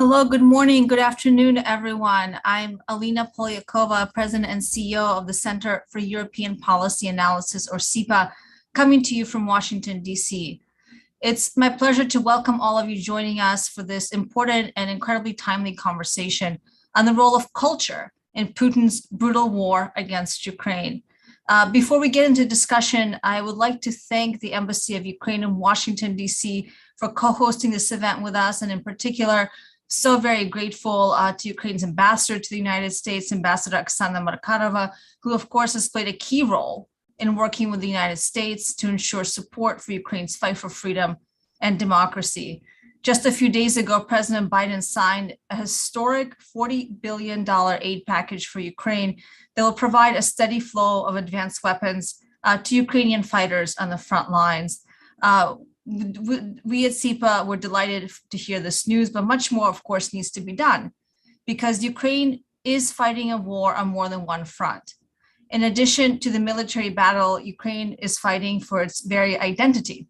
Hello, good morning, good afternoon, everyone. I'm Alina Polyakova, President and CEO of the Center for European Policy Analysis, or CEPA, coming to you from Washington, D.C. It's my pleasure to welcome all of you joining us for this important and incredibly timely conversation on the role of culture in Putin's brutal war against Ukraine. Before we get into discussion, I would like to thank the Embassy of Ukraine in Washington, D.C. for co-hosting this event with us, and in particular, so very grateful to Ukraine's ambassador to the United States, Ambassador Oksana Markarova, who of course has played a key role in working with the United States to ensure support for Ukraine's fight for freedom and democracy. Just a few days ago, President Biden signed a historic $40 billion aid package for Ukraine that will provide a steady flow of advanced weapons to Ukrainian fighters on the front lines. We at CEPA were delighted to hear this news, but much more, of course, needs to be done because Ukraine is fighting a war on more than one front. In addition to the military battle, Ukraine is fighting for its very identity.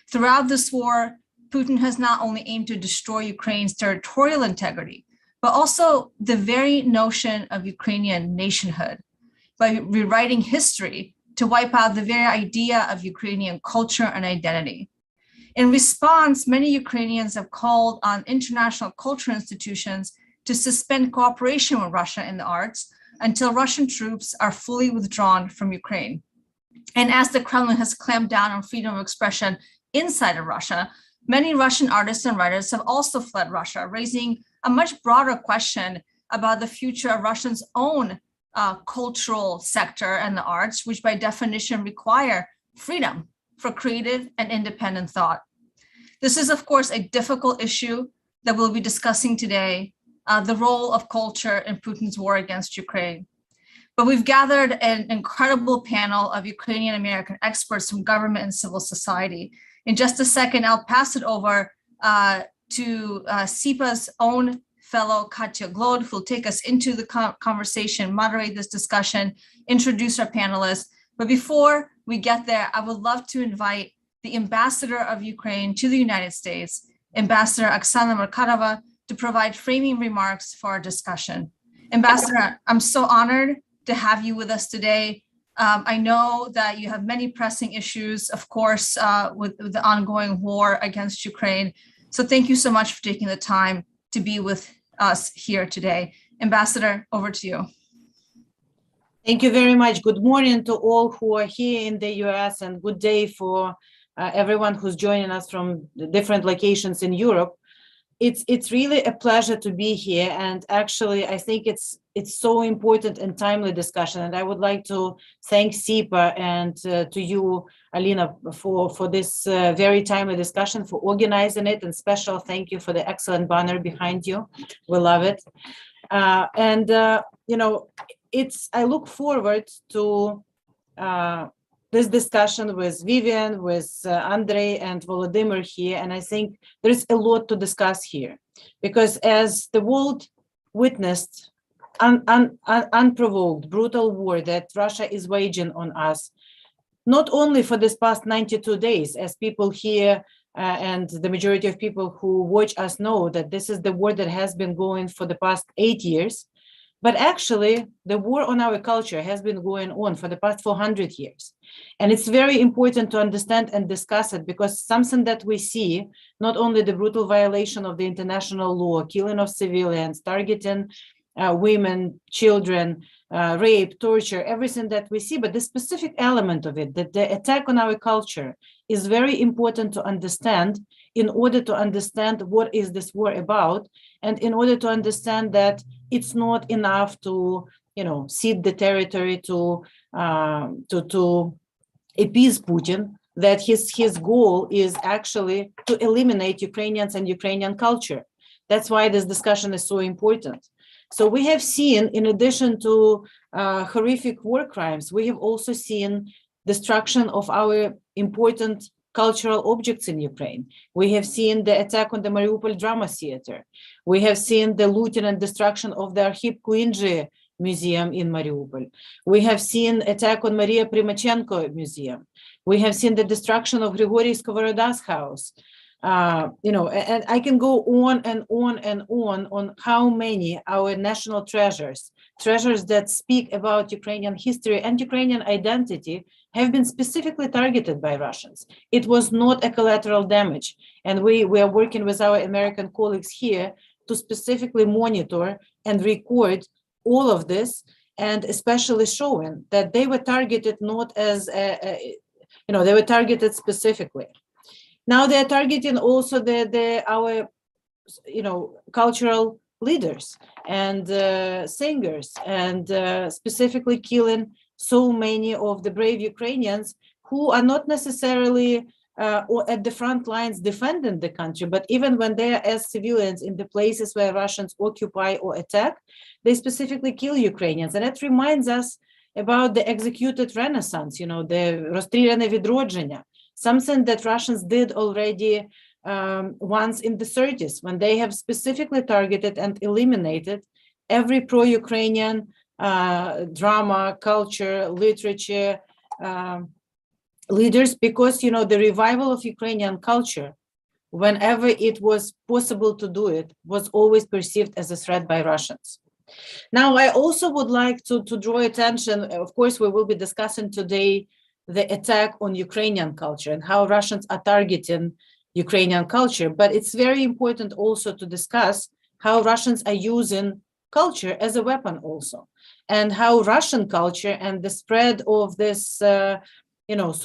Throughout this war, Putin has not only aimed to destroy Ukraine's territorial integrity, but also the very notion of Ukrainian nationhood by rewriting history to wipe out the very idea of Ukrainian culture and identity. In response, many Ukrainians have called on international cultural institutions to suspend cooperation with Russia in the arts until Russian troops are fully withdrawn from Ukraine. And as the Kremlin has clamped down on freedom of expression inside of Russia, many Russian artists and writers have also fled Russia, raising a much broader question about the future of Russia's own cultural sector and the arts, which by definition require freedom for creative and independent thought. This is, of course, a difficult issue that we'll be discussing today, the role of culture in Putin's war against Ukraine. But we've gathered an incredible panel of Ukrainian American experts from government and civil society. In just a second, I'll pass it over to CEPA's own fellow Katya Glod, who'll take us into the conversation, moderate this discussion, introduce our panelists. But before we get there, I would love to invite the ambassador of Ukraine to the United States, Ambassador Oksana Markarova, to provide framing remarks for our discussion. Ambassador, I'm so honored to have you with us today. I know that you have many pressing issues, of course, with the ongoing war against Ukraine. So thank you so much for taking the time to be with us here today. Ambassador, over to you. Thank you very much. Good morning to all who are here in the US, and good day for everyone who's joining us from the different locations in Europe. It's really a pleasure to be here, and actually I think it's so important and timely discussion, and I would like to thank CEPA and to you, Alina, for this very timely discussion, for organizing it, and special thank you for the excellent banner behind you. We love it. You know, I look forward to this discussion with Vivian, with Andrei and Volodymyr here, and I think there's a lot to discuss here, because as the world witnessed unprovoked, brutal war that Russia is waging on us, not only for this past 92 days, as people here and the majority of people who watch us know that this is the war that has been going for the past 8 years, but actually the war on our culture has been going on for the past 400 years. And it's very important to understand and discuss it, because something that we see, not only the brutal violation of the international law, killing of civilians, targeting women, children, rape, torture, everything that we see, but the specific element of it, that the attack on our culture is very important to understand in order to understand what is this war about, and in order to understand that it's not enough to, cede the territory to appease Putin, that his goal is actually to eliminate Ukrainians and Ukrainian culture. That's why this discussion is so important. So we have seen, in addition to horrific war crimes, we have also seen destruction of our important cultural objects in Ukraine. We have seen the attack on the Mariupol Drama Theater. We have seen the looting and destruction of the Arkhip Kuindzhi Museum in Mariupol. We have seen attack on Maria Primachenko Museum. We have seen the destruction of Grigory Skovoroda's house. And I can go on and on and on how many our national treasures that speak about Ukrainian history and Ukrainian identity have been specifically targeted by Russians. It was not a collateral damage. And we are working with our American colleagues here to specifically monitor and record all of this, and especially showing that they were targeted not as, they were targeted specifically. Now they're targeting also our cultural leaders and singers, and specifically killing so many of the brave Ukrainians who are not necessarily or at the front lines defending the country, but even when they are as civilians in the places where Russians occupy or attack, they specifically kill Ukrainians. And it reminds us about the executed Renaissance, the розстріляне відродження, something that Russians did already once in the 30s, when they have specifically targeted and eliminated every pro-Ukrainian drama, culture, literature leaders, because, the revival of Ukrainian culture, whenever it was possible to do it, was always perceived as a threat by Russians. Now, I also would like to draw attention, of course, we will be discussing today the attack on Ukrainian culture and how Russians are targeting Ukrainian culture, but it's very important also to discuss how Russians are using culture as a weapon also, and how Russian culture and the spread of this,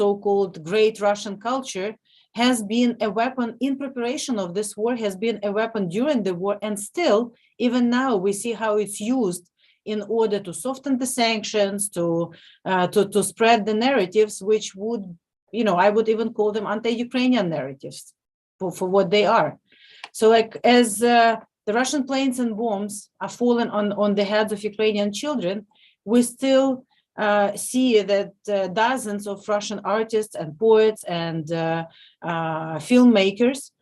so-called great Russian culture has been a weapon in preparation of this war, has been a weapon during the war, and still, even now, we see how it's used in order to soften the sanctions, to spread the narratives, which would, I would even call them anti-Ukrainian narratives for what they are. So like as the Russian planes and bombs are falling on the heads of Ukrainian children, we still see that dozens of Russian artists and poets and filmmakers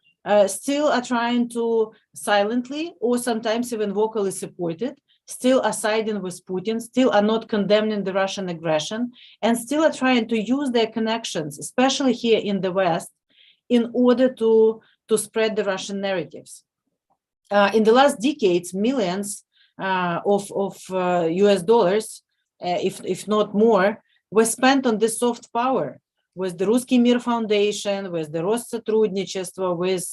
still are trying to silently or sometimes even vocally support it, still are siding with Putin, still are not condemning the Russian aggression, and still are trying to use their connections, especially here in the West, in order to spread the Russian narratives. In the last decades, millions of US dollars, if not more, were spent on this soft power, with the Ruski Mir Foundation, with the Россотрудничество, with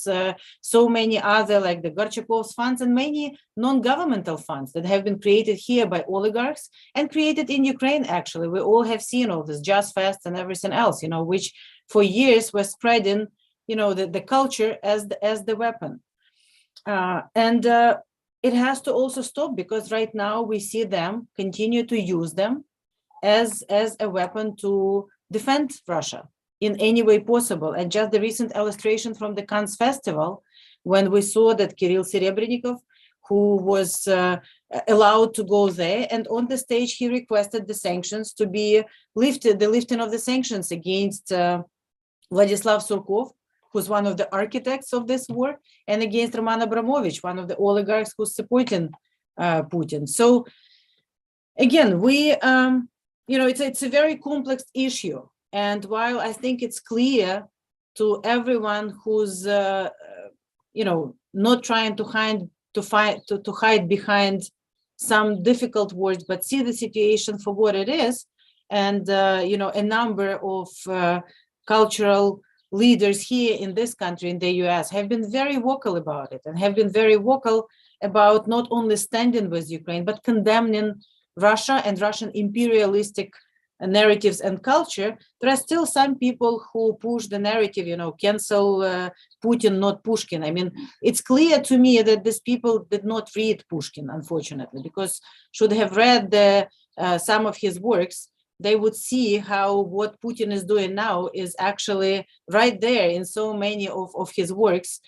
so many other, like the Gorchakov's funds and many non-governmental funds that have been created here by oligarchs and created in Ukraine, actually. We all have seen all this jazz fests and everything else, which for years were spreading, the culture as the weapon. And it has to also stop, because right now we see them continue to use them as a weapon to defend Russia in any way possible. And just the recent illustration from the Cannes Festival, when we saw that Kirill Serebrennikov, who was allowed to go there, and on the stage he requested the sanctions to be lifted, the lifting of the sanctions against Vladislav Surkov, who's one of the architects of this war, and against Roman Abramovich, one of the oligarchs who's supporting Putin. So again, it's a very complex issue. And while I think it's clear to everyone who's, not trying to hide behind some difficult words, but see the situation for what it is, and, a number of cultural leaders here in this country, in the US, have been very vocal about it, and have been very vocal about not only standing with Ukraine, but condemning Russia and Russian imperialistic narratives and culture. There are still some people who push the narrative, cancel Putin, not Pushkin. I mean, it's clear to me that these people did not read Pushkin, unfortunately, because should have read some of his works, they would see how what Putin is doing now is actually right there in so many of his works.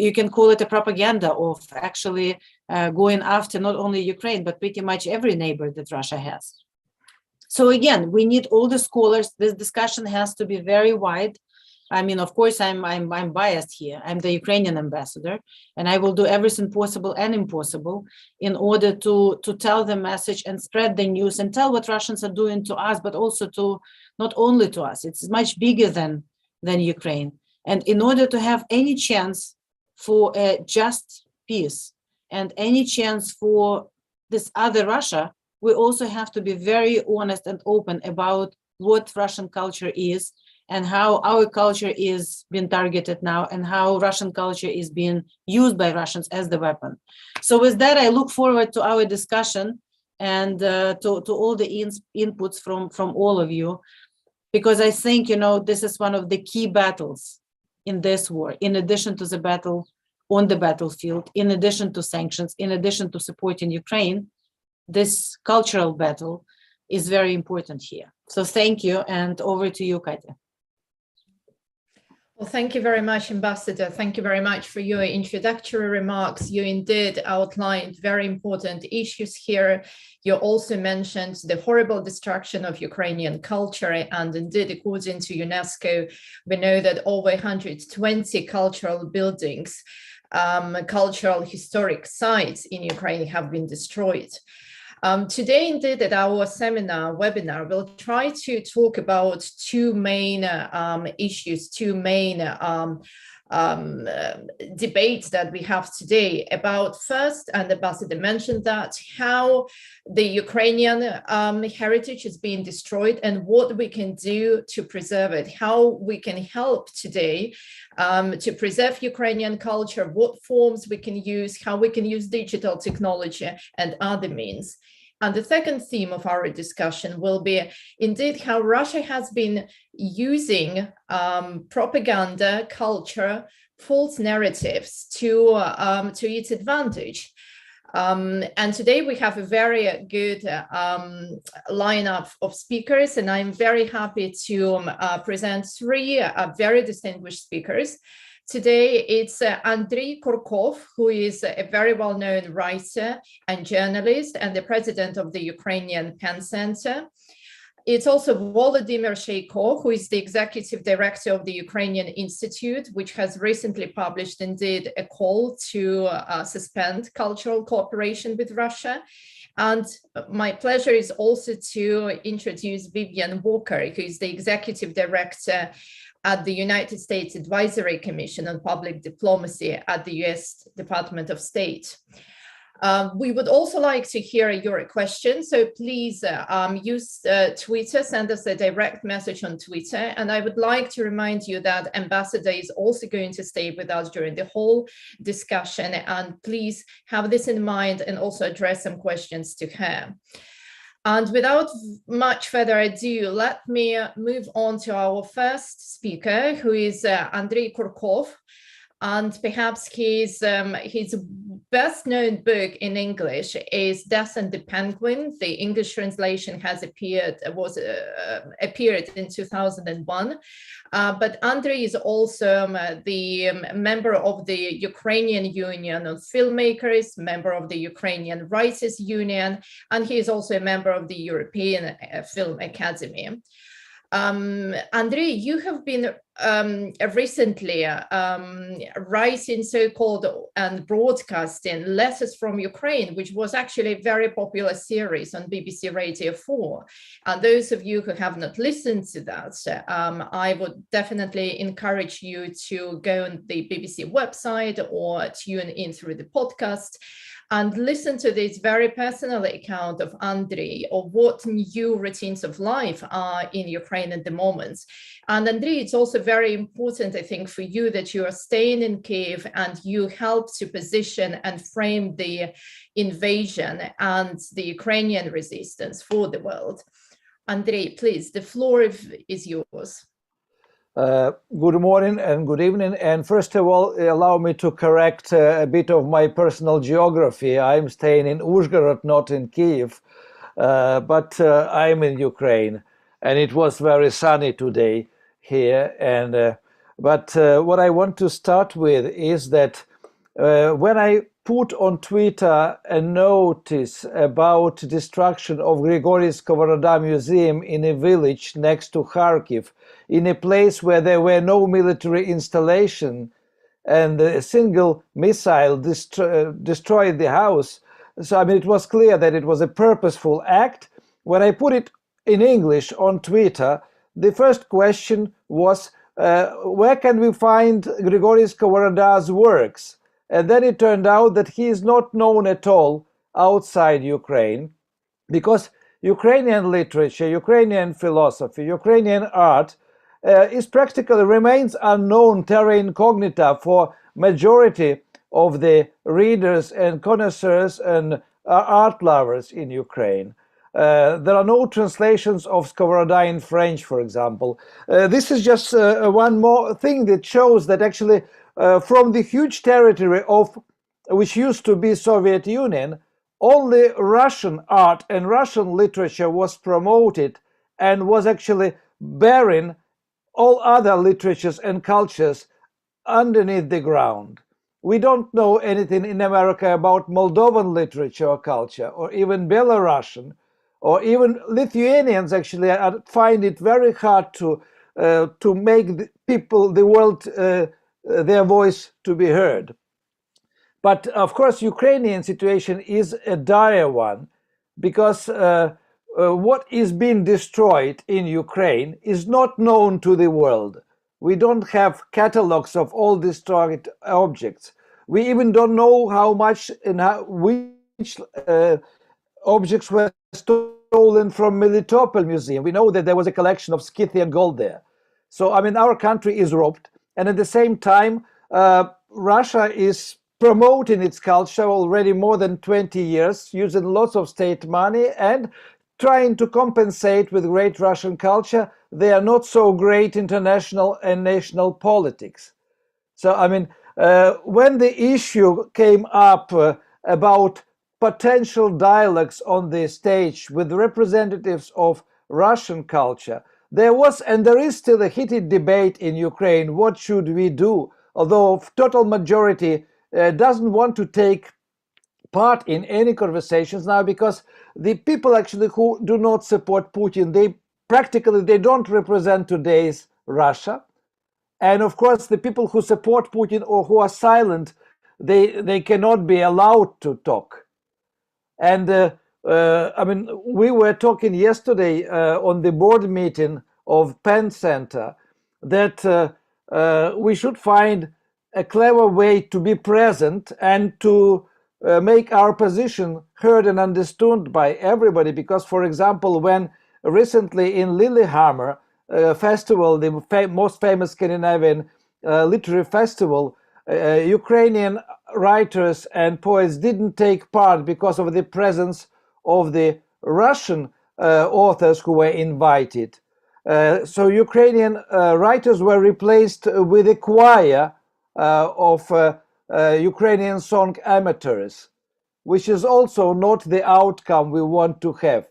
You can call it a propaganda of actually going after not only Ukraine, but pretty much every neighbor that Russia has. So again, we need all the scholars. This discussion has to be very wide. I mean, of course, I'm biased here. I'm the Ukrainian ambassador, and I will do everything possible and impossible in order to tell the message and spread the news and tell what Russians are doing to us, but also to not only to us. It's much bigger than Ukraine. And in order to have any chance for a just peace and any chance for this other Russia, we also have to be very honest and open about what Russian culture is and how our culture is being targeted now and how Russian culture is being used by Russians as the weapon. So with that, I look forward to our discussion and to all the inputs from all of you, because I think, this is one of the key battles in this war, in addition to the battle on the battlefield, in addition to sanctions, in addition to supporting Ukraine. This cultural battle is very important here. So thank you, and over to you, Katya. Well, thank you very much, Ambassador. Thank you very much for your introductory remarks. You indeed outlined very important issues here. You also mentioned the horrible destruction of Ukrainian culture. And indeed, according to UNESCO, we know that over 120 cultural buildings, cultural historic sites in Ukraine have been destroyed. Today, indeed, at our webinar, we'll try to talk about two main issues, two main debates that we have today about first, and Ambassador mentioned that, how the Ukrainian heritage is being destroyed and what we can do to preserve it, how we can help today to preserve Ukrainian culture, what forms we can use, how we can use digital technology and other means. And the second theme of our discussion will be indeed how Russia has been using propaganda, culture, false narratives to its advantage. And today we have a very good lineup of speakers, and I'm very happy to present three very distinguished speakers. Today, it's Andriy Kurkov, who is a very well-known writer and journalist and the president of the Ukrainian Pen Center. It's also Volodymyr Sheiko, who is the executive director of the Ukrainian Institute, which has recently published indeed a call to suspend cultural cooperation with Russia. And my pleasure is also to introduce Vivian Walker, who is the executive director at the United States Advisory Commission on Public Diplomacy at the US Department of State. We would also like to hear your questions, so please use Twitter, send us a direct message on Twitter. And I would like to remind you that Ambassador is also going to stay with us during the whole discussion, and please have this in mind and also address some questions to her. And without much further ado, let me move on to our first speaker, who is Andriy Kurkov. And perhaps his best known book in English is Death and the Penguin. The English translation has appeared in 2001. But Andriy is also the member of the Ukrainian Union of Filmmakers, member of the Ukrainian Writers Union, and he is also a member of the European Film Academy. Andriy, you have been recently writing so-called and broadcasting Letters from Ukraine, which was actually a very popular series on BBC Radio 4. And those of you who have not listened to that, I would definitely encourage you to go on the BBC website or tune in through the podcast and listen to this very personal account of Andriy, of what new routines of life are in Ukraine at the moment. And Andriy, it's also very important, I think, for you that you are staying in Kiev and you help to position and frame the invasion and the Ukrainian resistance for the world. Andriy, please, the floor is yours. Good morning and good evening. And first of all, allow me to correct a bit of my personal geography. I'm staying in Uzhhorod, not in Kiev, but I'm in Ukraine. And it was very sunny today here. But what I want to start with is that when I put on Twitter a notice about destruction of Grigory Skovoroda Museum in a village next to Kharkiv, in a place where there were no military installation, and a single missile destroyed the house. So, I mean, it was clear that it was a purposeful act. When I put it in English on Twitter, the first question was, where can we find Grigory Skovoroda's works? And then it turned out that he is not known at all outside Ukraine, because Ukrainian literature, Ukrainian philosophy, Ukrainian art is practically remains unknown, terra incognita, for majority of the readers and connoisseurs and art lovers in Ukraine. There are no translations of Skovoroda in French, for example. This is just one more thing that shows that actually from the huge territory of which used to be Soviet Union, only Russian art and Russian literature was promoted and was actually bearing all other literatures and cultures underneath the ground. We don't know anything in America about Moldovan literature or culture, or even Belarusian, or even Lithuanians. Actually, I find it very hard to make the people, the world, their voice to be heard. But of course, Ukrainian situation is a dire one, because what is being destroyed in Ukraine is not known to the world. We don't have catalogs of all destroyed objects. We even don't know how much and which objects were stolen from Melitopol Museum. We know that there was a collection of Scythian gold there. So, I mean, our country is robbed. And at the same time, Russia is promoting its culture already more than 20 years, using lots of state money and trying to compensate with great Russian culture their not so great international and national politics. So, I mean, when the issue came up about potential dialogues on the stage with representatives of Russian culture, there was and there is still a heated debate in Ukraine. What should we do? Although total majority doesn't want to take part in any conversations now, because the people actually who do not support Putin, they don't represent today's Russia. And of course, the people who support Putin or who are silent, they cannot be allowed to talk. And I mean, we were talking yesterday on the board meeting of Penn Center that we should find a clever way to be present and to make our position heard and understood by everybody. Because, for example, when recently in Lillehammer festival, the most famous Scandinavian literary festival, Ukrainian writers and poets didn't take part because of the presence of the Russian authors who were invited. So Ukrainian writers were replaced with a choir of Ukrainian song amateurs, which is also not the outcome we want to have.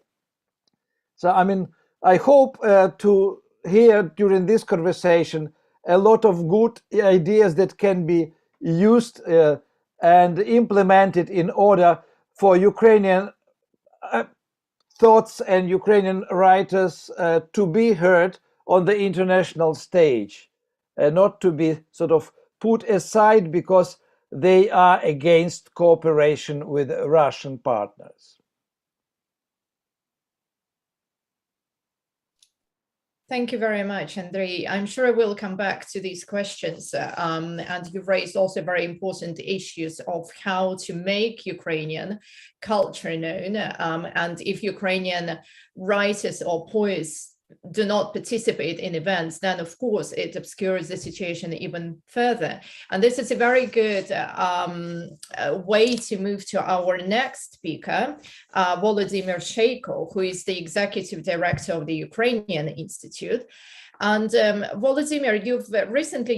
So, I mean, I hope to hear during this conversation a lot of good ideas that can be used and implemented in order for Ukrainian thoughts and Ukrainian writers to be heard on the international stage, not to be sort of put aside because they are against cooperation with Russian partners. Thank you very much, Andrei. I'm sure we'll come back to these questions. And you've raised also very important issues of how to make Ukrainian culture known. And if Ukrainian writers or poets do not participate in events, then of course it obscures the situation even further. And this is a very good way to move to our next speaker, Volodymyr Sheiko, who is the executive director of the Ukrainian Institute. And Volodymyr,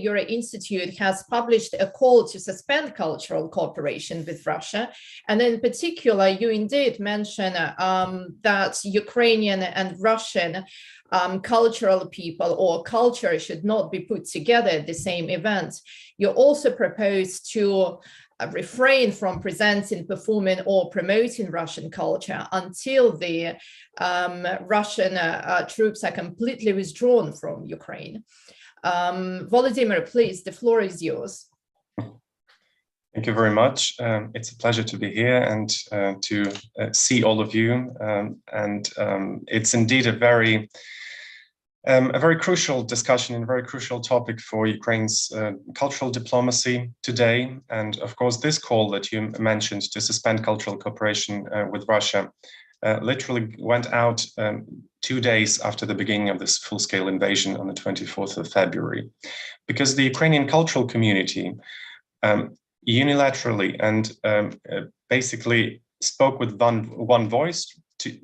your institute has published a call to suspend cultural cooperation with Russia. And in particular, you indeed mention that Ukrainian and Russian cultural people or culture should not be put together at the same event. You also propose to refrain from presenting, performing, or promoting Russian culture until the Russian troops are completely withdrawn from Ukraine. Volodymyr, please, the floor is yours. Thank you very much. It's a pleasure to be here and to see all of you. It's indeed a very crucial discussion and a very crucial topic for Ukraine's cultural diplomacy today. And of course, this call that you mentioned to suspend cultural cooperation with Russia literally went out 2 days after the beginning of this full-scale invasion on the 24th of February, because the Ukrainian cultural community unilaterally and basically spoke with one voice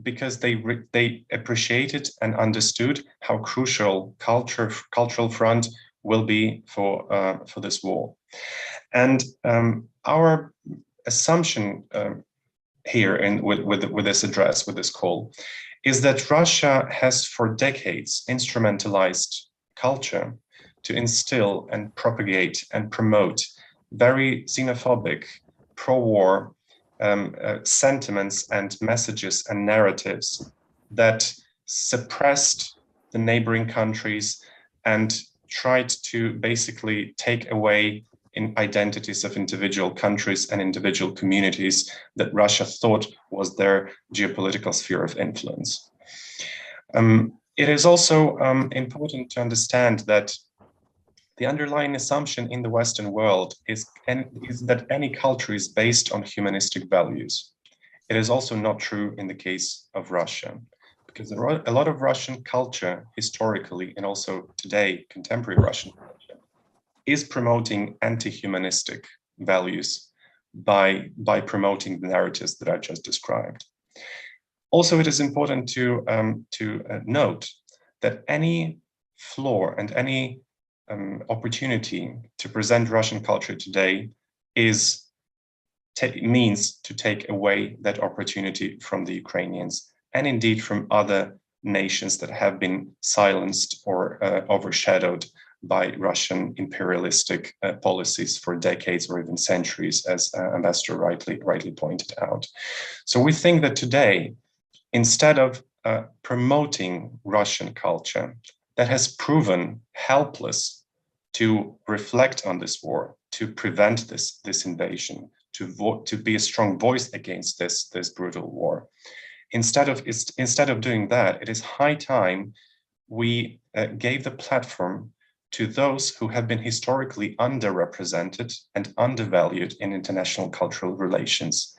because they appreciated and understood how crucial cultural front will be for this war. And our assumption here with this address, with this call, is that Russia has for decades instrumentalized culture to instill and propagate and promote very xenophobic, pro-war sentiments and messages and narratives that suppressed the neighboring countries and tried to basically take away in identities of individual countries and individual communities that Russia thought was their geopolitical sphere of influence. It is also important to understand that the underlying assumption in the Western world is that any culture is based on humanistic values. It is also not true in the case of Russia, because a lot of Russian culture, historically and also today, contemporary Russian culture, is promoting anti-humanistic values by promoting the narratives that I just described. Also, it is important to note that any flaw and any opportunity to present Russian culture today means to take away that opportunity from the Ukrainians and indeed from other nations that have been silenced or overshadowed by Russian imperialistic policies for decades or even centuries, as Ambassador rightly pointed out. So we think that today, instead of promoting Russian culture that has proven helpless to reflect on this war, to prevent this invasion, to be a strong voice against this brutal war. Instead of doing that, it is high time we gave the platform to those who have been historically underrepresented and undervalued in international cultural relations.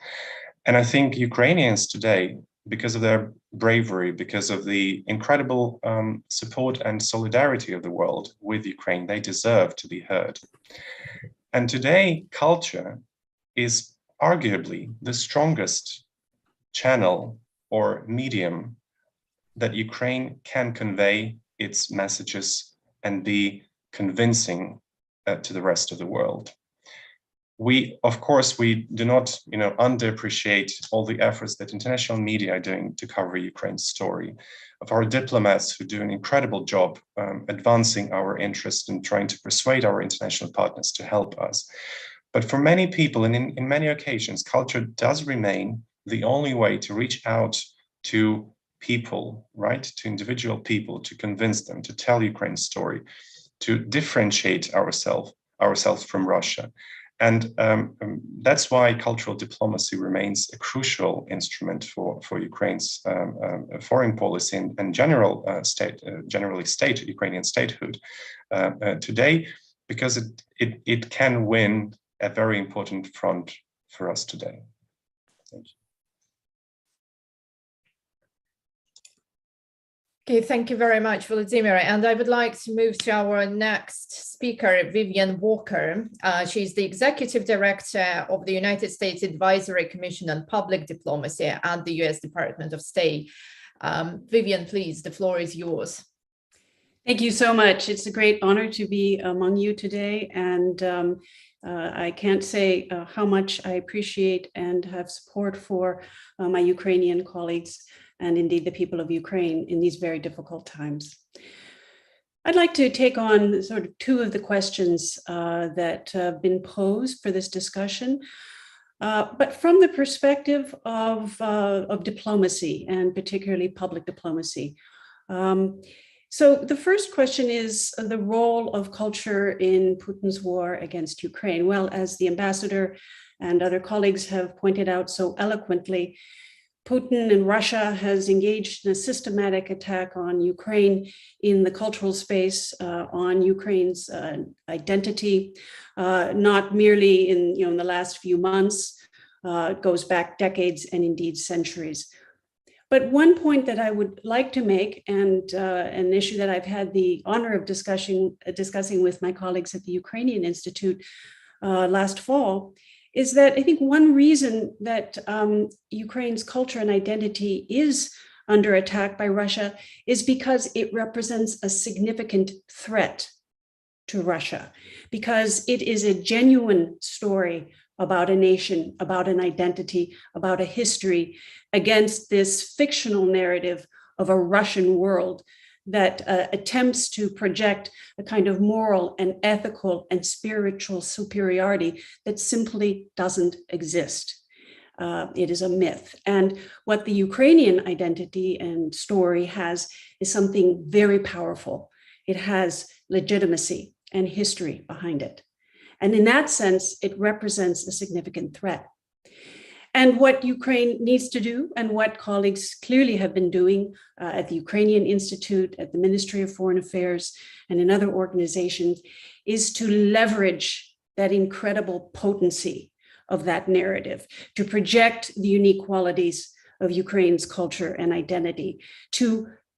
And I think Ukrainians today, because of their bravery, because of the incredible support and solidarity of the world with Ukraine, they deserve to be heard. And today, culture is arguably the strongest channel or medium that Ukraine can convey its messages and be convincing to the rest of the world. Of course, we do not, underappreciate all the efforts that international media are doing to cover Ukraine's story, of our diplomats who do an incredible job advancing our interest and trying to persuade our international partners to help us. But for many people, and in many occasions, culture does remain the only way to reach out to people, right? To individual people, to convince them, to tell Ukraine's story, to differentiate ourselves from Russia. And that's why cultural diplomacy remains a crucial instrument for Ukraine's foreign policy and generally Ukrainian statehood today, because it can win a very important front for us today. Thank you. Okay, thank you very much, Volodymyr. And I would like to move to our next speaker, Vivian Walker. She's the Executive Director of the United States Advisory Commission on Public Diplomacy at the US Department of State. Vivian, please, the floor is yours. Thank you so much. It's a great honor to be among you today. And I can't say how much I appreciate and have support for my Ukrainian colleagues and indeed the people of Ukraine in these very difficult times. I'd like to take on sort of two of the questions that have been posed for this discussion, but from the perspective of diplomacy, and particularly public diplomacy. So the first question is the role of culture in Putin's war against Ukraine. Well, as the ambassador and other colleagues have pointed out so eloquently, Putin and Russia has engaged in a systematic attack on Ukraine in the cultural space, on Ukraine's identity, not merely in the last few months. It goes back decades and indeed centuries. But one point that I would like to make, and an issue that I've had the honor of discussing with my colleagues at the Ukrainian Institute last fall, is that I think one reason that Ukraine's culture and identity is under attack by Russia is because it represents a significant threat to Russia, because it is a genuine story about a nation, about an identity, about a history, against this fictional narrative of a Russian world that attempts to project a kind of moral and ethical and spiritual superiority that simply doesn't exist. It is a myth. And what the Ukrainian identity and story has is something very powerful. It has legitimacy and history behind it. And in that sense, it represents a significant threat. And what Ukraine needs to do, and what colleagues clearly have been doing at the Ukrainian Institute, at the Ministry of Foreign Affairs, and in other organizations, is to leverage that incredible potency of that narrative, to project the unique qualities of Ukraine's culture and identity,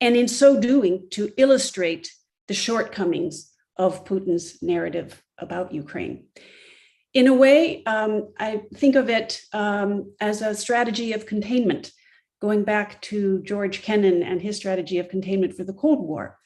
and in so doing, to illustrate the shortcomings of Putin's narrative about Ukraine. In a way, I think of it as a strategy of containment, going back to George Kennan and his strategy of containment for the Cold War.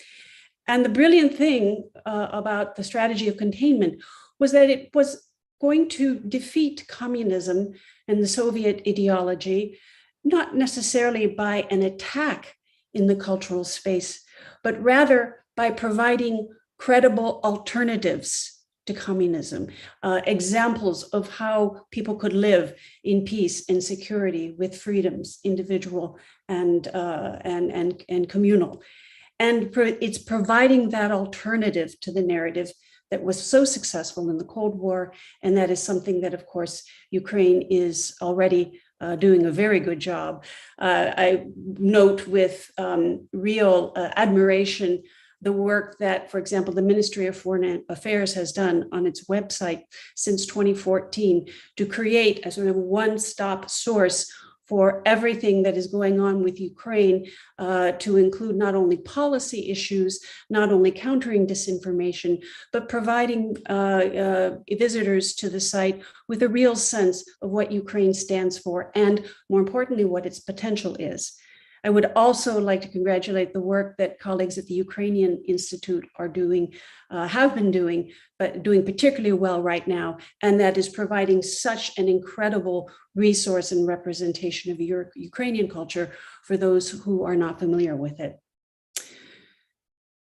And the brilliant thing about the strategy of containment was that it was going to defeat communism and the Soviet ideology, not necessarily by an attack in the cultural space, but rather by providing credible alternatives to communism, examples of how people could live in peace and security with freedoms, individual and communal. And it's providing that alternative to the narrative that was so successful in the Cold War, and that is something that, of course, Ukraine is already doing a very good job. I note with real admiration the work that, for example, the Ministry of Foreign Affairs has done on its website since 2014 to create a sort of one-stop source for everything that is going on with Ukraine, to include not only policy issues, not only countering disinformation, but providing visitors to the site with a real sense of what Ukraine stands for, and more importantly, what its potential is. I would also like to congratulate the work that colleagues at the Ukrainian Institute are doing, have been doing, but doing particularly well right now, and that is providing such an incredible resource and representation of Ukrainian culture for those who are not familiar with it.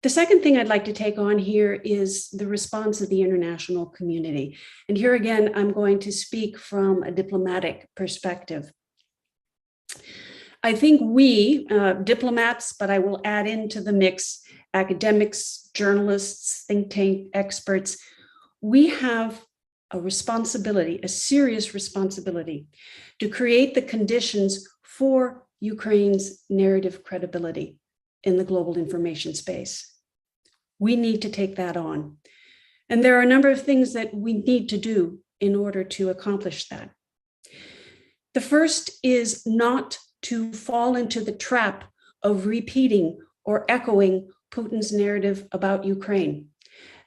The second thing I'd like to take on here is the response of the international community. And here again, I'm going to speak from a diplomatic perspective. I think we, diplomats, but I will add into the mix academics, journalists, think tank experts, we have a responsibility, a serious responsibility, to create the conditions for Ukraine's narrative credibility in the global information space. We need to take that on. And there are a number of things that we need to do in order to accomplish that. The first is not to fall into the trap of repeating or echoing Putin's narrative about Ukraine.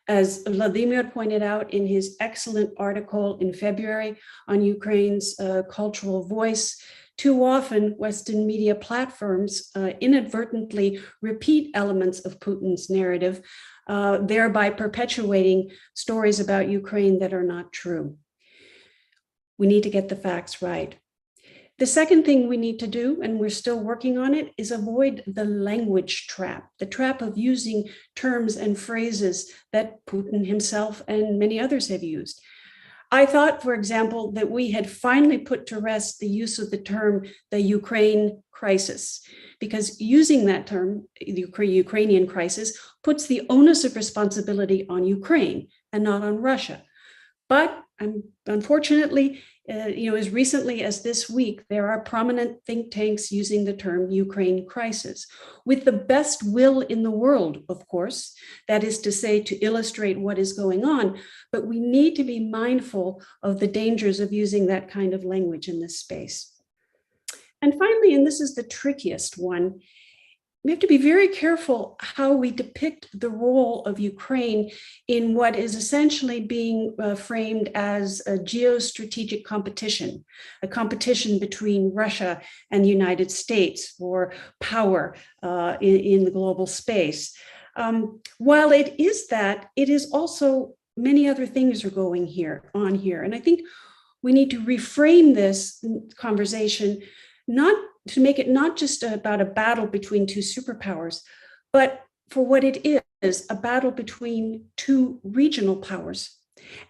As Vladimir pointed out in his excellent article in February on Ukraine's cultural voice, too often Western media platforms inadvertently repeat elements of Putin's narrative, thereby perpetuating stories about Ukraine that are not true. We need to get the facts right. The second thing we need to do, and we're still working on it, is avoid the language trap, the trap of using terms and phrases that Putin himself and many others have used. I thought, for example, that we had finally put to rest the use of the term the Ukraine crisis, because using that term, the Ukrainian crisis, puts the onus of responsibility on Ukraine and not on Russia. But unfortunately, as recently as this week, there are prominent think tanks using the term Ukraine crisis, with the best will in the world, of course, that is to say, to illustrate what is going on. But we need to be mindful of the dangers of using that kind of language in this space. And finally, and this is the trickiest one, we have to be very careful how we depict the role of Ukraine in what is essentially being framed as a geostrategic competition, a competition between Russia and the United States for power in the global space. While it is that, it is also many other things are going on here. And I think we need to reframe this conversation not to make it not just about a battle between two superpowers, but for what it is, a battle between two regional powers.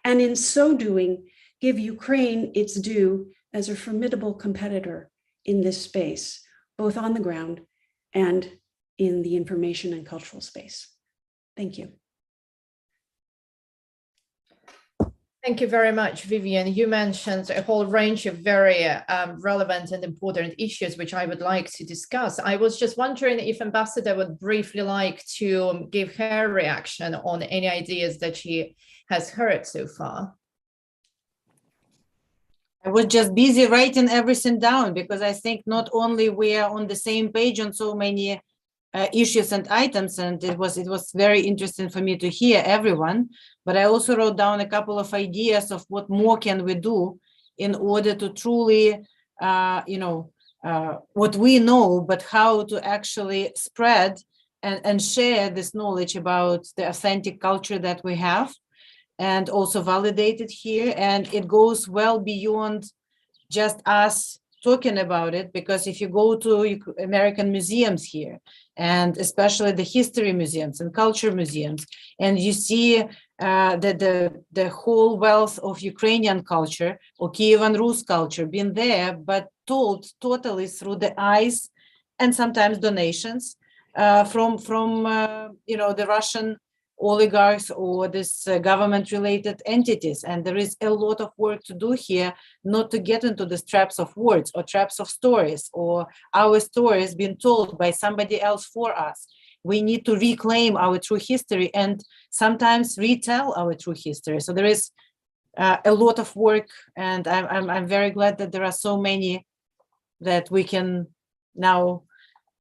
And in so doing, give Ukraine its due as a formidable competitor in this space, both on the ground and in the information and cultural space. Thank you. Thank you very much, Vivian. You mentioned a whole range of very relevant and important issues, which I would like to discuss. I was just wondering if Ambassador would briefly like to give her reaction on any ideas that she has heard so far. I was just busy writing everything down because I think not only we are on the same page on so many issues and items, and it was very interesting for me to hear everyone, but I also wrote down a couple of ideas of what more can we do in order to truly, what we know, but how to actually spread and share this knowledge about the authentic culture that we have, and also validate it here. And it goes well beyond just us talking about it, because if you go to American museums here, and especially the history museums and culture museums, and you see the whole wealth of Ukrainian culture or Kievan Rus culture being there, but told totally through the eyes and sometimes donations from the Russian oligarchs or this government-related entities. And there is a lot of work to do here, not to get into the traps of words or traps of stories or our stories being told by somebody else for us. We need to reclaim our true history and sometimes retell our true history. So there is a lot of work, and I'm very glad that there are so many that we can now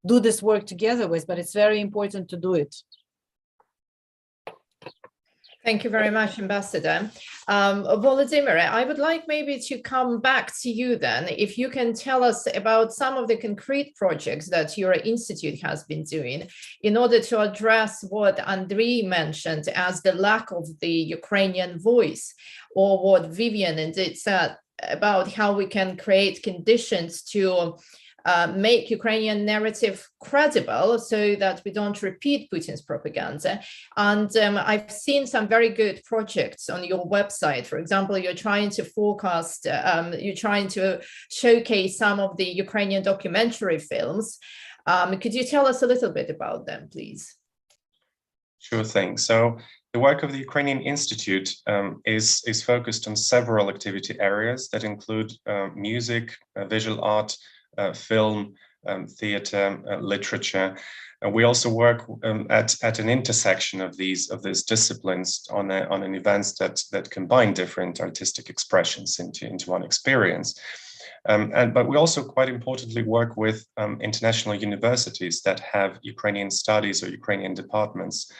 do this work together with, but it's very important to do it. Thank you very much, Ambassador. Volodymyr, I would like maybe to come back to you then, if you can tell us about some of the concrete projects that your institute has been doing in order to address what Andriy mentioned as the lack of the Ukrainian voice, or what Vivian indeed said about how we can create conditions to make Ukrainian narrative credible so that we don't repeat Putin's propaganda. And I've seen some very good projects on your website. For example, you're trying to forecast, you're trying to showcase some of the Ukrainian documentary films. Could you tell us a little bit about them, please? Sure thing. So the work of the Ukrainian Institute is focused on several activity areas that include music, visual art, film, theater, literature. And we also work at an intersection of these disciplines on an events that combine different artistic expressions into one experience. But we also, quite importantly, work with international universities that have Ukrainian studies or Ukrainian departments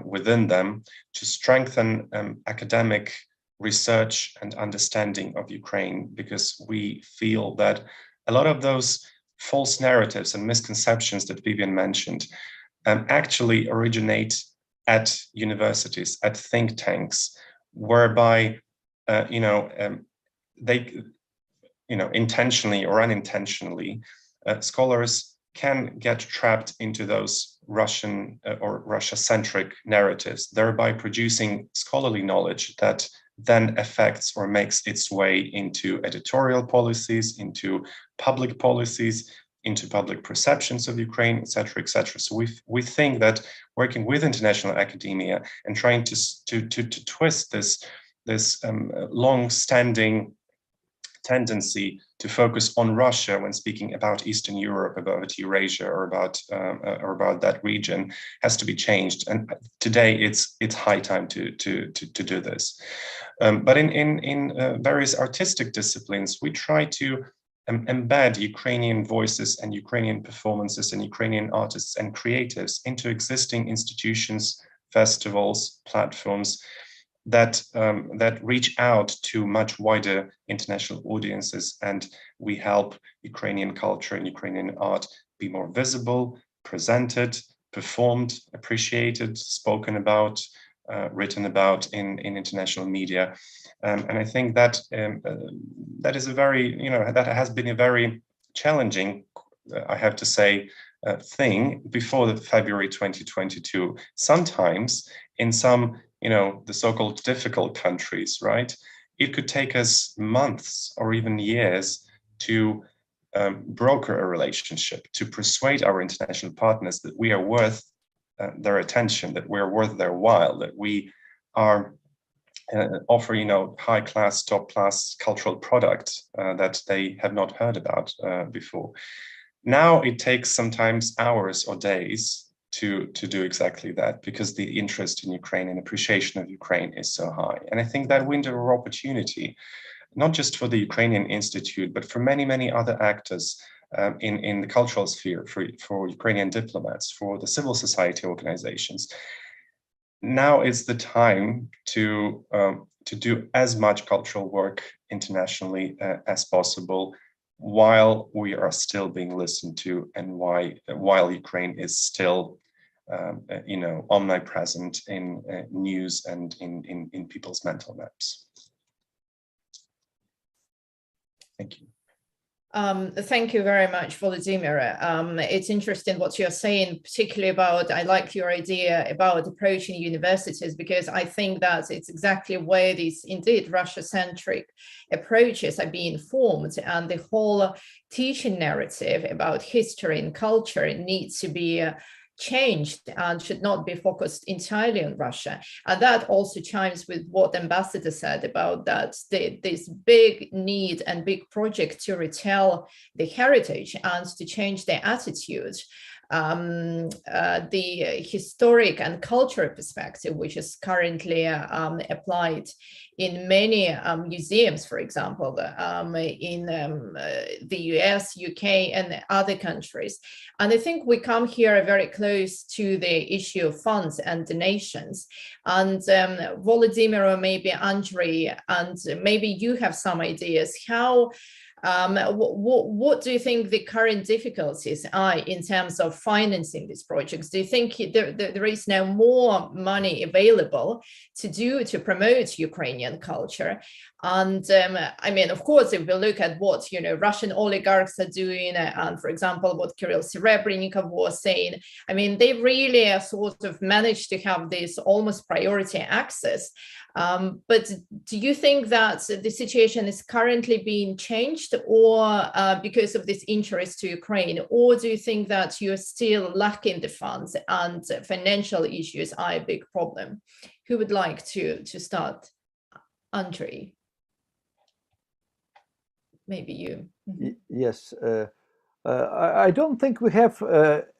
within them to strengthen academic research and understanding of Ukraine, because we feel that a lot of those false narratives and misconceptions that Vivian mentioned actually originate at universities, at think tanks, whereby intentionally or unintentionally, scholars can get trapped into those Russian or Russia-centric narratives, thereby producing scholarly knowledge that then affects or makes its way into editorial policies, into public policies, into public perceptions of Ukraine, et cetera, et cetera. So we think that working with international academia and trying to twist this long-standing tendency to focus on Russia when speaking about Eastern Europe, about Eurasia, or about that region has to be changed. And today it's high time to do this. But in various artistic disciplines, we try to embed Ukrainian voices and Ukrainian performances and Ukrainian artists and creatives into existing institutions, festivals, platforms that reach out to much wider international audiences, and we help Ukrainian culture and Ukrainian art be more visible, presented, performed, appreciated, spoken about, written about in international media. And I think that that is a very, that has been a very challenging, I have to say, thing before the February 2022. Sometimes in some, the so-called difficult countries, right, it could take us months or even years to broker a relationship, to persuade our international partners that we are worth their attention, that we're worth their while, that we are offer, high-class, top-class cultural product that they have not heard about before. Now it takes sometimes hours or days to do exactly that, because the interest in Ukraine and appreciation of Ukraine is so high. And I think that window of opportunity, not just for the Ukrainian Institute, but for many, many other actors in the cultural sphere, for Ukrainian diplomats, for the civil society organizations, now is the time to do as much cultural work internationally as possible, while we are still being listened to, and while Ukraine is still, omnipresent in news and in people's mental maps. Thank you. Thank you very much, Volodymyr. It's interesting what you're saying, particularly about, I like your idea about approaching universities, because I think that it's exactly where these indeed Russia-centric approaches are being formed, and the whole teaching narrative about history and culture needs to be changed and should not be focused entirely on Russia. And that also chimes with what Ambassador said about that this big need and big project to retell the heritage and to change their attitude. The historic and cultural perspective, which is currently applied in many museums, for example, in the US, UK, and other countries. And I think we come here very close to the issue of funds and donations. And Volodymyr, or maybe Andrei, and maybe you have some ideas how what do you think the current difficulties are in terms of financing these projects? Do you think there is now more money available to promote Ukrainian culture? And I mean, of course, if we look at what Russian oligarchs are doing, and for example, what Kirill Serebrennikov was saying, I mean, they really sort of managed to have this almost priority access. But do you think that the situation is currently being changed, or because of this interest to Ukraine, or do you think that you're still lacking the funds and financial issues are a big problem? Who would like to start? Andrei, maybe you. Yes. I don't think we have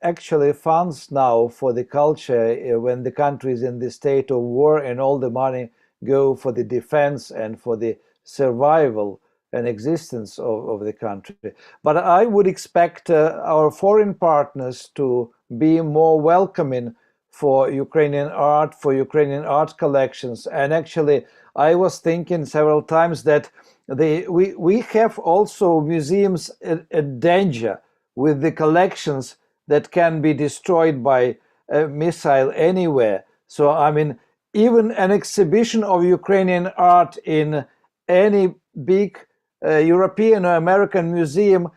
actually funds now for the culture when the country is in the state of war and all the money go for the defense and for the survival and existence of the country. But I would expect our foreign partners to be more welcoming for Ukrainian art, for Ukrainian art collections. And actually, I was thinking several times that we have also museums at danger with the collections that can be destroyed by a missile anywhere. So, I mean, even an exhibition of Ukrainian art in any big European or American museum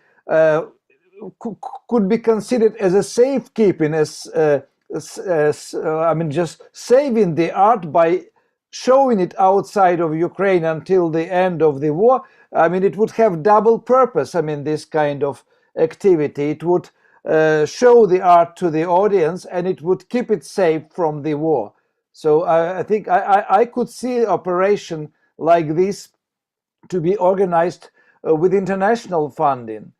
could be considered as a safekeeping, I mean, just saving the art by showing it outside of Ukraine until the end of the war. I mean, it would have double purpose. I mean, this kind of activity, it would show the art to the audience, and it would keep it safe from the war. So I think I could see an operation like this to be organized with international funding.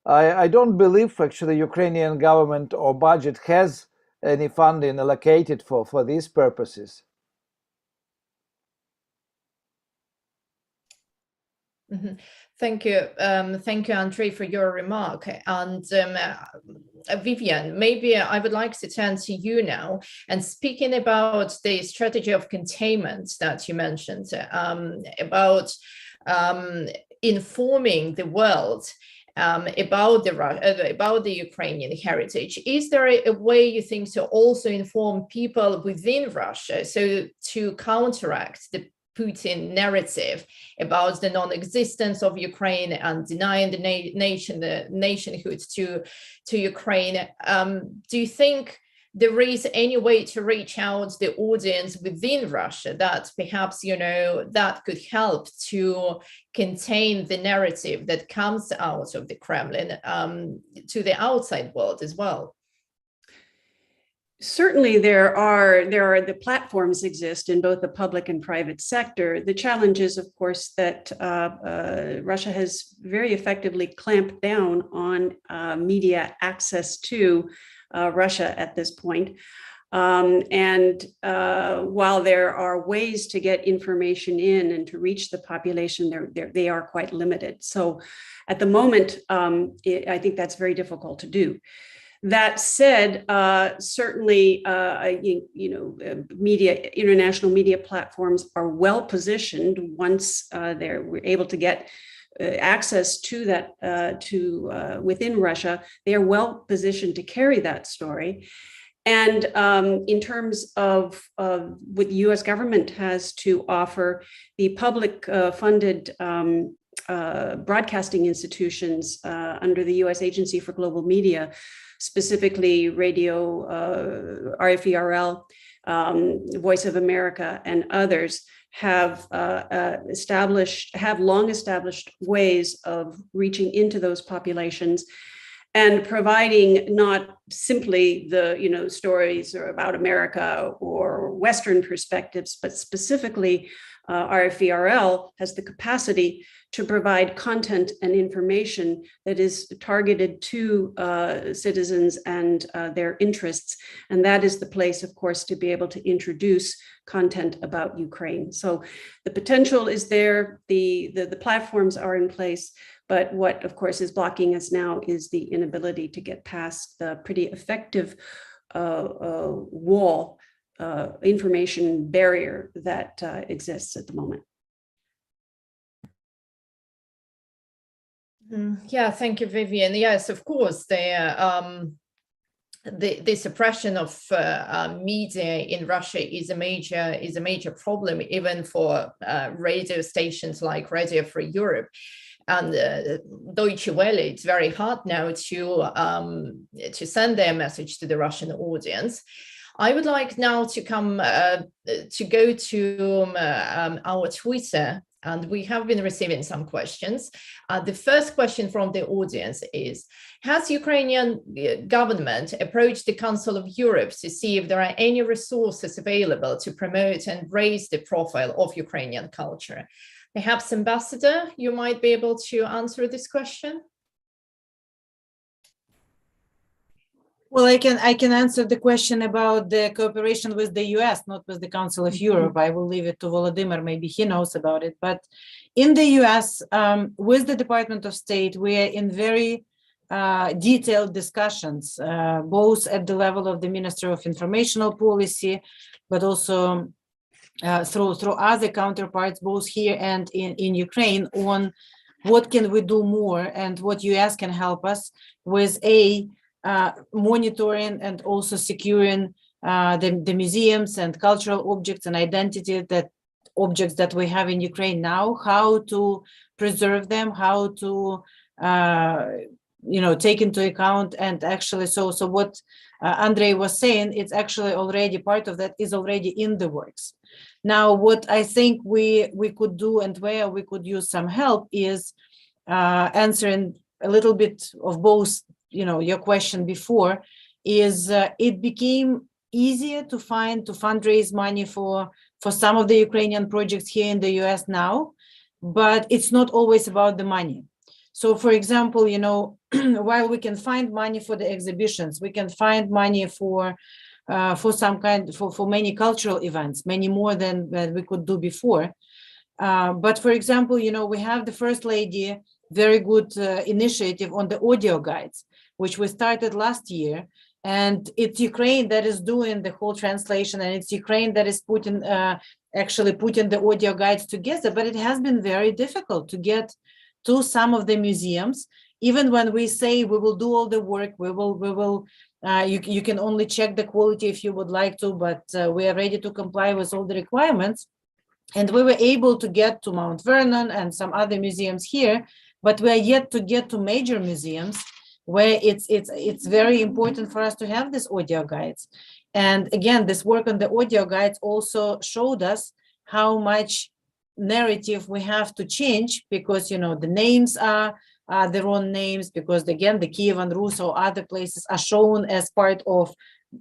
I don't believe actually Ukrainian government or budget has any funding allocated for these purposes. Mm-hmm. Thank you, Andrei, for your remark. And Vivian, maybe I would like to turn to you now. And speaking about the strategy of containment that you mentioned, about informing the world about the Ukrainian heritage, is there a way you think to also inform people within Russia, so to counteract the Putin narrative about the non-existence of Ukraine and denying the nationhood to Ukraine? Do you think there is any way to reach out the audience within Russia that perhaps, you know, that could help to contain the narrative that comes out of the Kremlin to the outside world as well? Certainly, there are the platforms exist in both the public and private sector. The challenge is, of course, that Russia has very effectively clamped down on media access to Russia at this point. While there are ways to get information in and to reach the population, they are quite limited. So at the moment, I think that's very difficult to do. That said, certainly, international media platforms are well positioned once we're able to get access to that within Russia. They are well positioned to carry that story. And in terms of what the U.S. government has to offer, the public funded broadcasting institutions under the U.S. Agency for Global Media, specifically radio, RFERL, Voice of America, and others, have long established ways of reaching into those populations and providing not simply the stories about America or Western perspectives, but specifically RFERL has the capacity to provide content and information that is targeted to citizens and their interests. And that is the place, of course, to be able to introduce content about Ukraine. So the potential is there, the platforms are in place, but what, of course, is blocking us now is the inability to get past the pretty effective wall, information barrier that exists at the moment. Yeah, thank you, Vivian. Yes, of course, the suppression of media in Russia is a major problem, even for radio stations like Radio Free Europe. And Deutsche Welle, it's very hard now to send their message to the Russian audience. I would like now to go to our Twitter, and we have been receiving some questions. The first question from the audience is, has Ukrainian government approached the Council of Europe to see if there are any resources available to promote and raise the profile of Ukrainian culture? Perhaps, Ambassador, you might be able to answer this question. Well, I can answer the question about the cooperation with the US, not with the Council of Europe. I will leave it to Volodymyr. Maybe he knows about it. But in the US, with the Department of State, we are in very detailed discussions, both at the level of the Minister of Informational Policy, but also through other counterparts, both here and in Ukraine, on what can we do more and what US can help us with monitoring and also securing the museums and cultural objects and identity that objects that we have in Ukraine now, how to preserve them, how to take into account, and actually so what Andrei was saying, it's actually already part of that is already in the works. Now, what I think we could do and where we could use some help is answering a little bit of both, your question before, is it became easier to fundraise money for some of the Ukrainian projects here in the US now, but it's not always about the money. So, for example, while we can find money for the exhibitions, we can find money for some kind for many cultural events, many more than we could do before. But for example, we have the First Lady very good initiative on the audio guides, which we started last year. And it's Ukraine that is doing the whole translation, and it's Ukraine that is actually putting the audio guides together. But it has been very difficult to get to some of the museums. Even when we say we will do all the work, you can only check the quality if you would like to, but we are ready to comply with all the requirements. And we were able to get to Mount Vernon and some other museums here, but we are yet to get to major museums where it's very important for us to have these audio guides. And again, this work on the audio guides also showed us how much narrative we have to change, because the names are their own names, because again the Kievan Rus or other places are shown as part of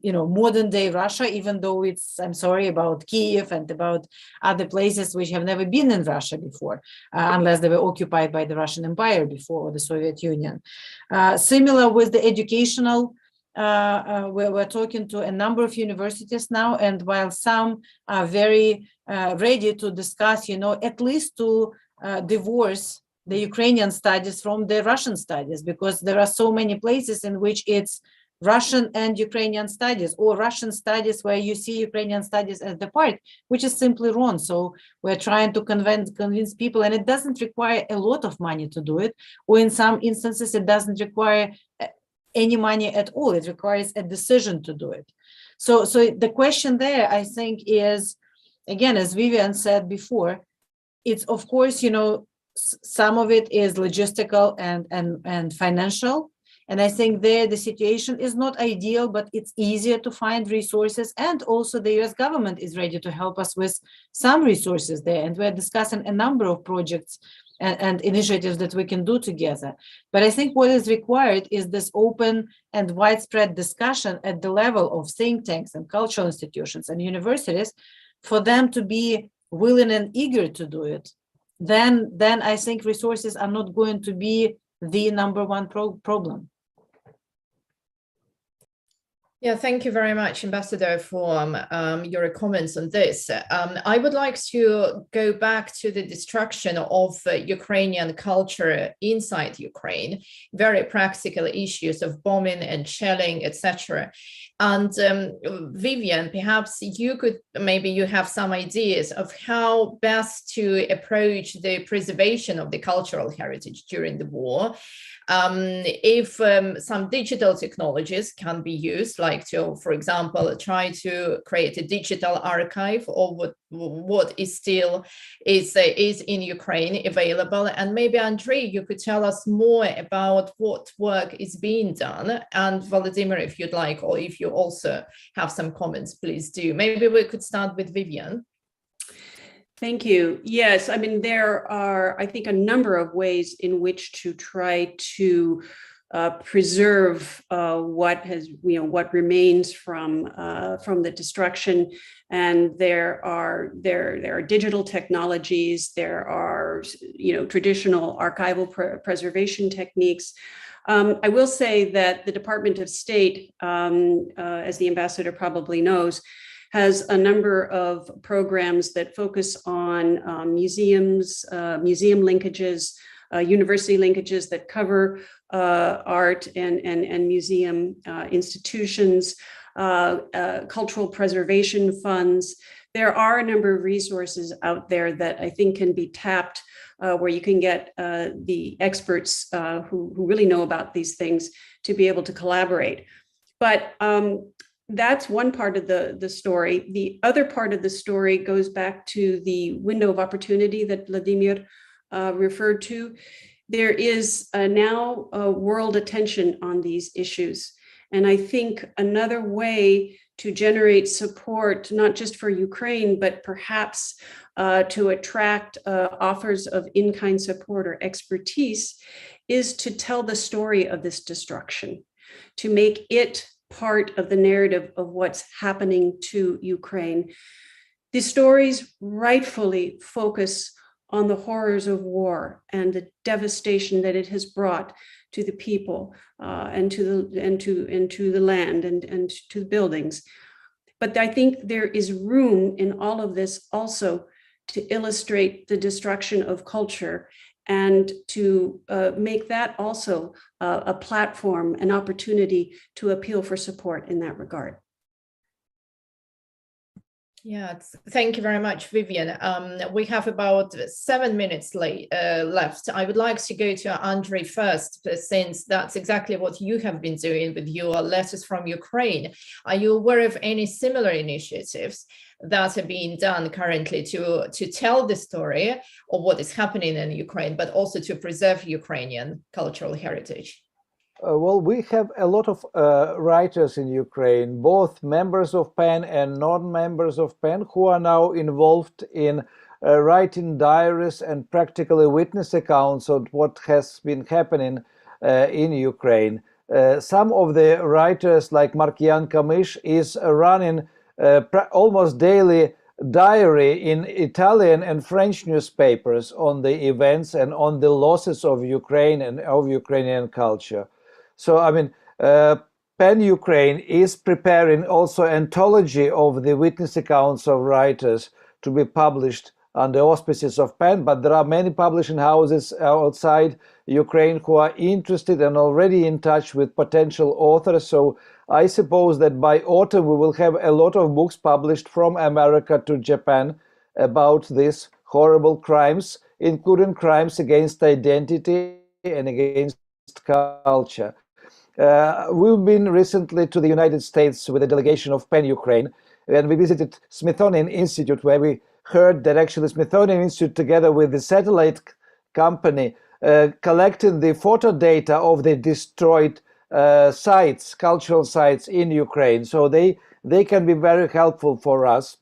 modern day Russia, even though I'm sorry about Kiev and about other places which have never been in Russia before, unless they were occupied by the Russian Empire before, or the Soviet Union. Similar with the educational, we're talking to a number of universities now, and while some are very ready to discuss, at least to divorce the Ukrainian studies from the Russian studies, because there are so many places in which it's Russian and Ukrainian studies, or Russian studies where you see Ukrainian studies as the part, which is simply wrong. So we're trying to convince people, and it doesn't require a lot of money to do it, or in some instances it doesn't require any money at all. It requires a decision to do it. So the question there, I think, is, again, as Vivian said before, it's of course, some of it is logistical and financial. And I think there the situation is not ideal, but it's easier to find resources. And also the US government is ready to help us with some resources there. And we're discussing a number of projects and initiatives that we can do together. But I think what is required is this open and widespread discussion at the level of think tanks and cultural institutions and universities for them to be willing and eager to do it. Then I think resources are not going to be the number one problem. Yeah, thank you very much, Ambassador, for your comments on this. I would like to go back to the destruction of Ukrainian culture inside Ukraine, very practical issues of bombing and shelling, etc. And Vivian, perhaps you have some ideas of how best to approach the preservation of the cultural heritage during the war. If some digital technologies can be used, like to, for example, try to create a digital archive of what is still is in Ukraine available. And maybe, Andrei, you could tell us more about what work is being done. And Vladimir, if you'd like, or if you also have some comments, please do. Maybe we could start with Vivian. Thank you. Yes, I mean, there are, I think, a number of ways in which to try to preserve what remains from the destruction. And there are digital technologies. There are traditional archival preservation techniques. I will say that the Department of State, as the ambassador probably knows, has a number of programs that focus on museums, museum linkages, university linkages that cover art and museum institutions, cultural preservation funds. There are a number of resources out there that I think can be tapped, where you can get the experts who really know about these things to be able to collaborate. But that's one part of the story. The other part of the story goes back to the window of opportunity that Vladimir referred to. There is now world attention on these issues. And I think another way to generate support, not just for Ukraine, but perhaps to attract offers of in-kind support or expertise, is to tell the story of this destruction, to make it part of the narrative of what's happening to Ukraine. The stories rightfully focus on the horrors of war and the devastation that it has brought to the people and to the land and to the buildings. But I think there is room in all of this also to illustrate the destruction of culture and to make that also a platform, an opportunity to appeal for support in that regard. Yeah, thank you very much, Vivian. We have about 7 minutes left. I would like to go to Andrei first, since that's exactly what you have been doing with your letters from Ukraine. Are you aware of any similar initiatives that are being done currently to tell the story of what is happening in Ukraine, but also to preserve Ukrainian cultural heritage? Well, we have a lot of writers in Ukraine, both members of PEN and non-members of PEN, who are now involved in writing diaries and practically witness accounts of what has been happening in Ukraine. Some of the writers, like Markian Kamish, is running almost daily diary in Italian and French newspapers on the events and on the losses of Ukraine and of Ukrainian culture. So, I mean, PEN Ukraine is preparing also anthology of the witness accounts of writers to be published under auspices of PEN, but there are many publishing houses outside Ukraine who are interested and already in touch with potential authors. So I suppose that by autumn we will have a lot of books published from America to Japan about these horrible crimes, including crimes against identity and against culture. We've been recently to the United States with a delegation of PEN Ukraine, and we visited Smithsonian Institute, where we heard that actually Smithsonian Institute, together with the satellite company, collecting the photo data of the destroyed sites, cultural sites in Ukraine. So they can be very helpful for us.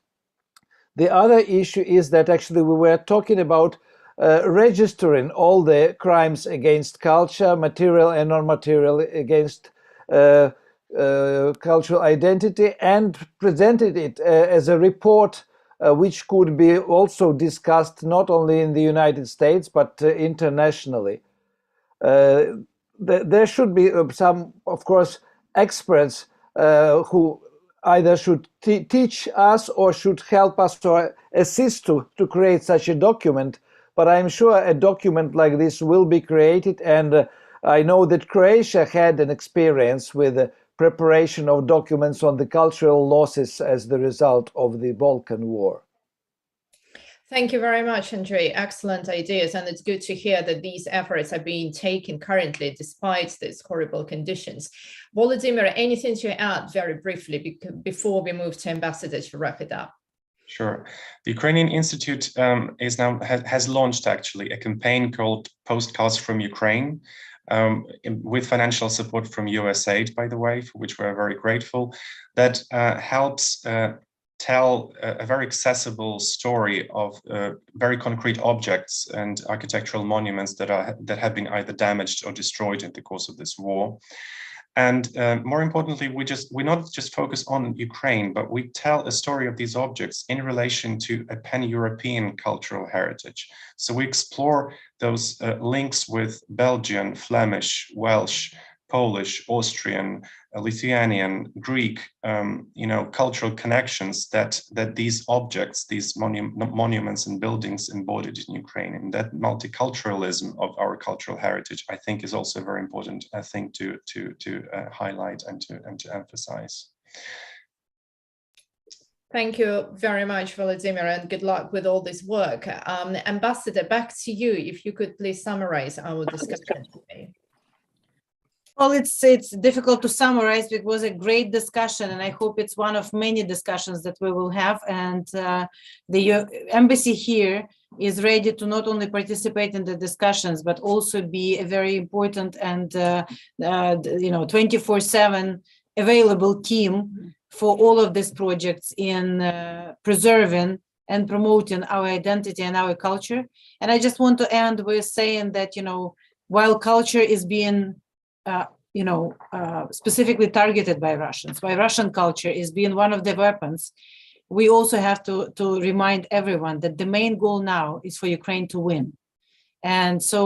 The other issue is that actually we were talking about registering all the crimes against culture, material and non-material, against cultural identity, and presented it as a report which could be also discussed not only in the United States but internationally. There should be some, of course, experts who either should teach us or should help us or assist to create such a document. But I'm sure a document like this will be created, and I know that Croatia had an experience with the preparation of documents on the cultural losses as the result of the Balkan War. Thank you very much, Andrei. Excellent ideas. And it's good to hear that these efforts are being taken currently despite these horrible conditions. Volodymyr, anything to add very briefly before we move to Ambassador to wrap it up? Sure. The Ukrainian Institute has launched actually a campaign called Postcards from Ukraine, with financial support from USAID, by the way, for which we're very grateful, that helps tell a very accessible story of very concrete objects and architectural monuments that have been either damaged or destroyed in the course of this war. And more importantly, we not just focus on Ukraine, but we tell a story of these objects in relation to a pan-European cultural heritage. So we explore those links with Belgian, Flemish, Welsh, Polish, Austrian, Lithuanian, Greek, cultural connections that these objects, these monuments and buildings embodied in Ukraine. And that multiculturalism of our cultural heritage, I think, is also a very important thing to highlight and to emphasize. Thank you very much, Volodymyr, and good luck with all this work. Ambassador, back to you. If you could please summarize our discussion today. Well, it's difficult to summarize. It was a great discussion, and I hope it's one of many discussions that we will have. And the embassy here is ready to not only participate in the discussions, but also be a very important and 24/7 available team for all of these projects in preserving and promoting our identity and our culture. And I just want to end with saying that, while culture is being specifically targeted by Russians, by Russian culture is being one of the weapons, we also have to remind everyone that the main goal now is for Ukraine to win. And so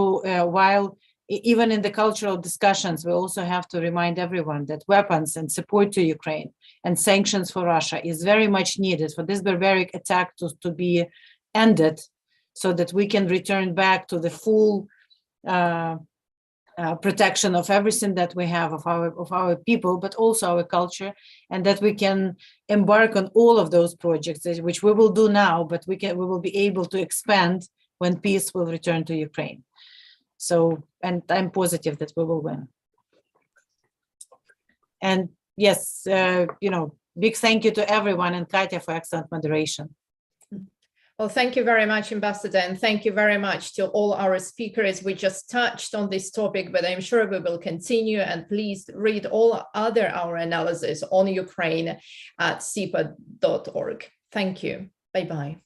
while even in the cultural discussions, we also have to remind everyone that weapons and support to Ukraine and sanctions for Russia is very much needed for this barbaric attack to be ended, so that we can return back to the full protection of everything that we have of our people, but also our culture, and that we can embark on all of those projects, which we will do now, but we will be able to expand when peace will return to Ukraine. So, and I'm positive that we will win. And yes, big thank you to everyone, and Katya for excellent moderation. Well, thank you very much, Ambassador, and thank you very much to all our speakers. We just touched on this topic, but I'm sure we will continue. And please read all our analysis on Ukraine at sipa.org. Thank you. Bye-bye.